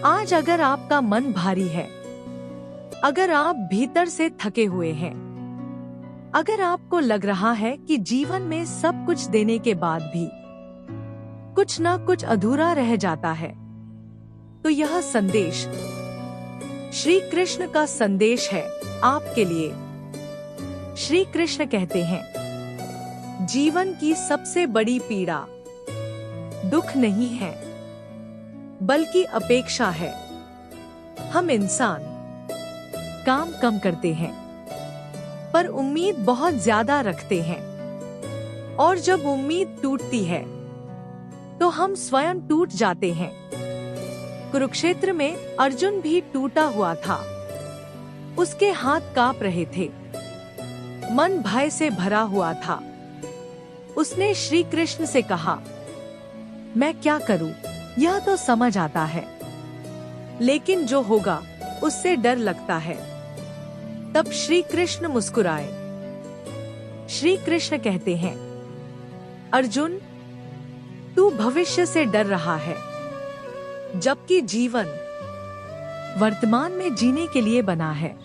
आज अगर आपका मन भारी है, अगर आप भीतर से थके हुए हैं, अगर आपको लग रहा है कि जीवन में सब कुछ देने के बाद भी कुछ ना कुछ अधूरा रह जाता है, तो यह संदेश श्री कृष्ण का संदेश है आपके लिए। श्री कृष्ण कहते हैं, जीवन की सबसे बड़ी पीड़ा दुख नहीं है, बल्कि अपेक्षा है। हम इंसान काम कम करते हैं, पर उम्मीद बहुत ज्यादा रखते हैं, और जब उम्मीद टूटती है तो हम स्वयं टूट जाते हैं। कुरुक्षेत्र में अर्जुन भी टूटा हुआ था। उसके हाथ कांप रहे थे, मन भय से भरा हुआ था। उसने श्री कृष्ण से कहा, मैं क्या करूं? यह तो समझ आता है, लेकिन जो होगा उससे डर लगता है। तब श्री कृष्ण मुस्कुराए। श्री कृष्ण कहते हैं, अर्जुन, तू भविष्य से डर रहा है, जबकि जीवन वर्तमान में जीने के लिए बना है।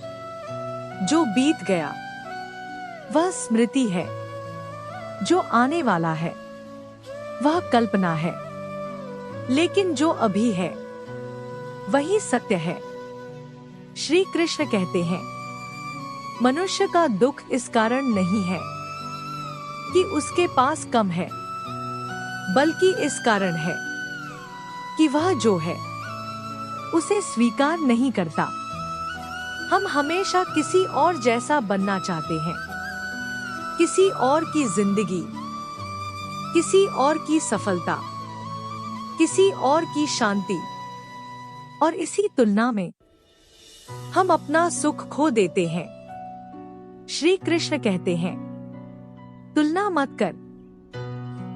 जो बीत गया वह स्मृति है, जो आने वाला है वह कल्पना है, लेकिन जो अभी है वही सत्य है। श्री कृष्ण कहते हैं, मनुष्य का दुख इस कारण नहीं है कि उसके पास कम है, बल्कि इस कारण है कि वह जो है उसे स्वीकार नहीं करता। हम हमेशा किसी और जैसा बनना चाहते हैं, किसी और की जिंदगी, किसी और की सफलता, किसी और की शांति, और इसी तुलना में हम अपना सुख खो देते हैं। श्री कृष्ण कहते हैं, तुलना मत कर,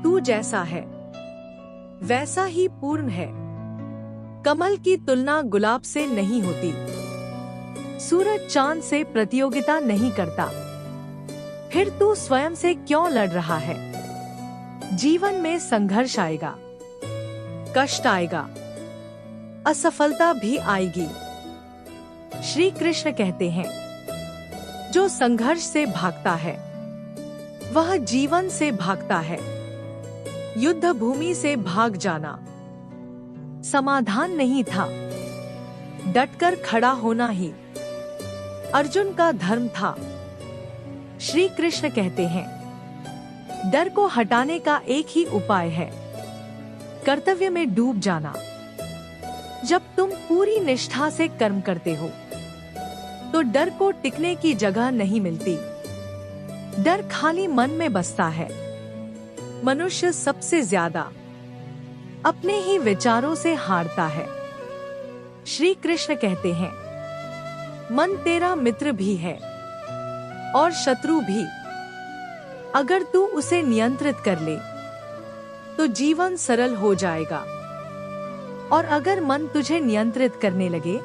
तू जैसा है वैसा ही पूर्ण है। कमल की तुलना गुलाब से नहीं होती, सूरज चांद से प्रतियोगिता नहीं करता। फिर तू स्वयं से क्यों लड़ रहा है? जीवन में संघर्ष आएगा, कष्ट आएगा, असफलता भी आएगी। श्री कृष्ण कहते हैं, जो संघर्ष से भागता है वह जीवन से भागता है। युद्ध भूमि से भाग जाना समाधान नहीं था, डटकर खड़ा होना ही अर्जुन का धर्म था। श्री कृष्ण कहते हैं, डर को हटाने का एक ही उपाय है, कर्तव्य में डूब जाना। जब तुम पूरी निष्ठा से कर्म करते हो तो डर को टिकने की जगह नहीं मिलती। डर खाली मन में बसता है। मनुष्य सबसे ज्यादा अपने ही विचारों से हारता है। श्री कृष्ण कहते हैं, मन तेरा मित्र भी है और शत्रु भी। अगर तू उसे नियंत्रित कर ले तो जीवन सरल हो जाएगा, और अगर मन तुझे नियंत्रित करने लगे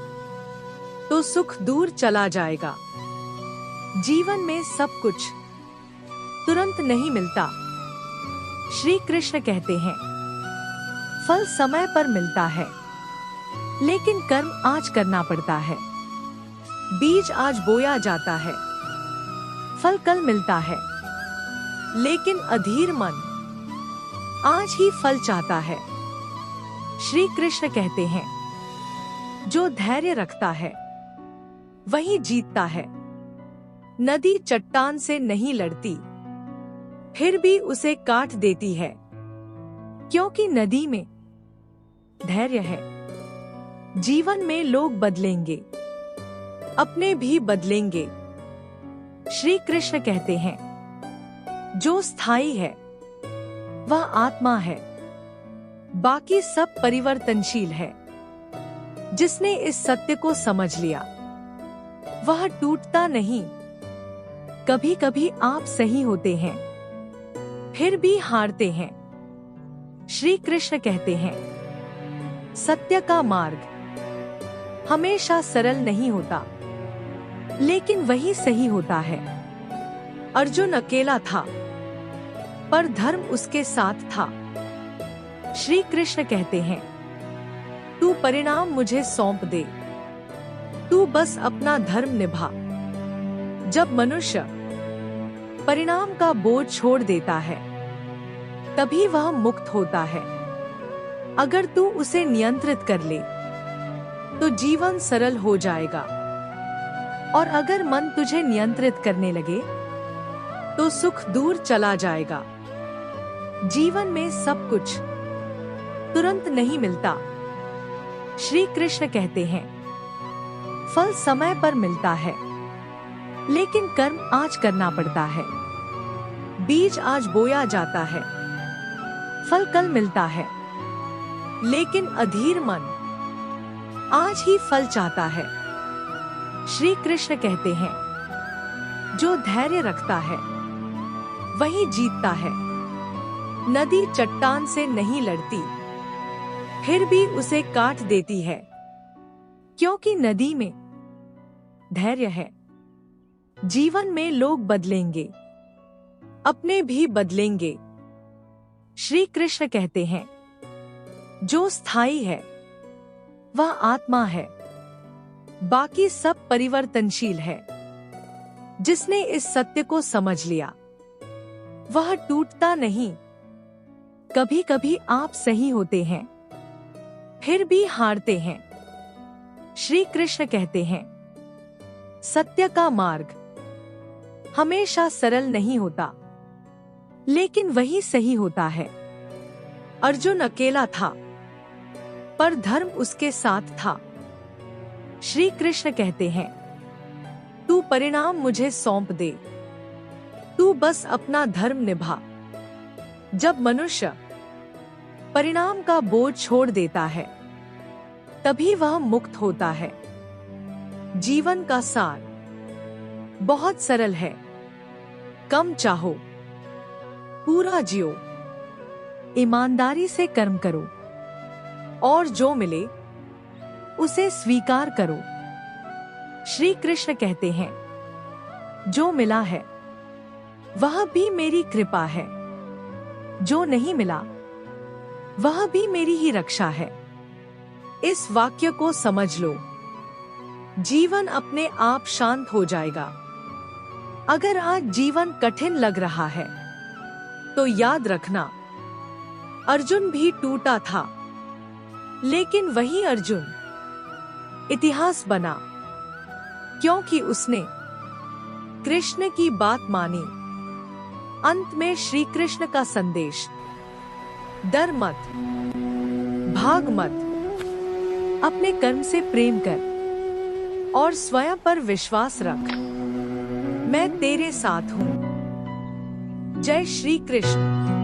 तो सुख दूर चला जाएगा। जीवन में सब कुछ तुरंत नहीं मिलता। श्री कृष्ण कहते हैं, फल समय पर मिलता है, लेकिन कर्म आज करना पड़ता है। बीज आज बोया जाता है, फल कल मिलता है, लेकिन अधीर मन आज ही फल चाहता है। श्री कृष्ण कहते हैं, जो धैर्य रखता है वही जीतता है। नदी चट्टान से नहीं लड़ती, फिर भी उसे काट देती है, क्योंकि नदी में धैर्य है। जीवन में लोग बदलेंगे, अपने भी बदलेंगे। श्री कृष्ण कहते हैं, जो स्थायी है वह आत्मा है, बाकी सब परिवर्तनशील है। जिसने इस सत्य को समझ लिया वह टूटता नहीं। कभी कभी आप सही होते हैं, फिर भी हारते हैं। श्री कृष्ण कहते हैं, सत्य का मार्ग हमेशा सरल नहीं होता, लेकिन वही सही होता है। अर्जुन अकेला था, पर धर्म उसके साथ था। श्री कृष्ण कहते हैं, तू परिणाम मुझे सौंप दे, तू बस अपना धर्म निभा। जब मनुष्य परिणाम का बोझ छोड़ देता है, तभी वह मुक्त होता है। अगर तू उसे नियंत्रित कर ले, तो जीवन सरल हो जाएगा। और अगर मन तुझे नियंत्रित करने लगे, तो सुख दूर चला जाएगा। जीवन में सब कुछ तुरंत नहीं मिलता। श्री कृष्ण कहते हैं, फल समय पर मिलता है, लेकिन कर्म आज करना पड़ता है। बीज आज बोया जाता है, फल कल मिलता है, लेकिन अधीर मन आज ही फल चाहता है। श्री कृष्ण कहते हैं, जो धैर्य रखता है वही जीतता है। नदी चट्टान से नहीं लड़ती, फिर भी उसे काट देती है, क्योंकि नदी में धैर्य है। जीवन में लोग बदलेंगे, अपने भी बदलेंगे। श्री कृष्ण कहते हैं, जो स्थायी है वह आत्मा है, बाकी सब परिवर्तनशील है। जिसने इस सत्य को समझ लिया, वह टूटता नहीं। कभी कभी आप सही होते हैं, फिर भी हारते हैं। श्री कृष्ण कहते हैं, सत्य का मार्ग हमेशा सरल नहीं होता, लेकिन वही सही होता है। अर्जुन अकेला था, पर धर्म उसके साथ था। श्री कृष्ण कहते हैं, तू परिणाम मुझे सौंप दे, तू बस अपना धर्म निभा। जब मनुष्य परिणाम का बोझ छोड़ देता है, तभी वह मुक्त होता है। जीवन का सार बहुत सरल है। कम चाहो, पूरा जियो, ईमानदारी से कर्म करो, और जो मिले उसे स्वीकार करो। श्री कृष्ण कहते हैं, जो मिला है वह भी मेरी कृपा है, जो नहीं मिला वह भी मेरी ही रक्षा है। इस वाक्य को समझ लो, जीवन अपने आप शांत हो जाएगा। अगर आज जीवन कठिन लग रहा है, तो याद रखना, अर्जुन भी टूटा था, लेकिन वही अर्जुन इतिहास बना, क्योंकि उसने कृष्ण की बात मानी। अंत में श्री कृष्ण का संदेश, डर मत, भाग मत, अपने कर्म से प्रेम कर और स्वयं पर विश्वास रख। मैं तेरे साथ हूँ। जय श्री कृष्ण।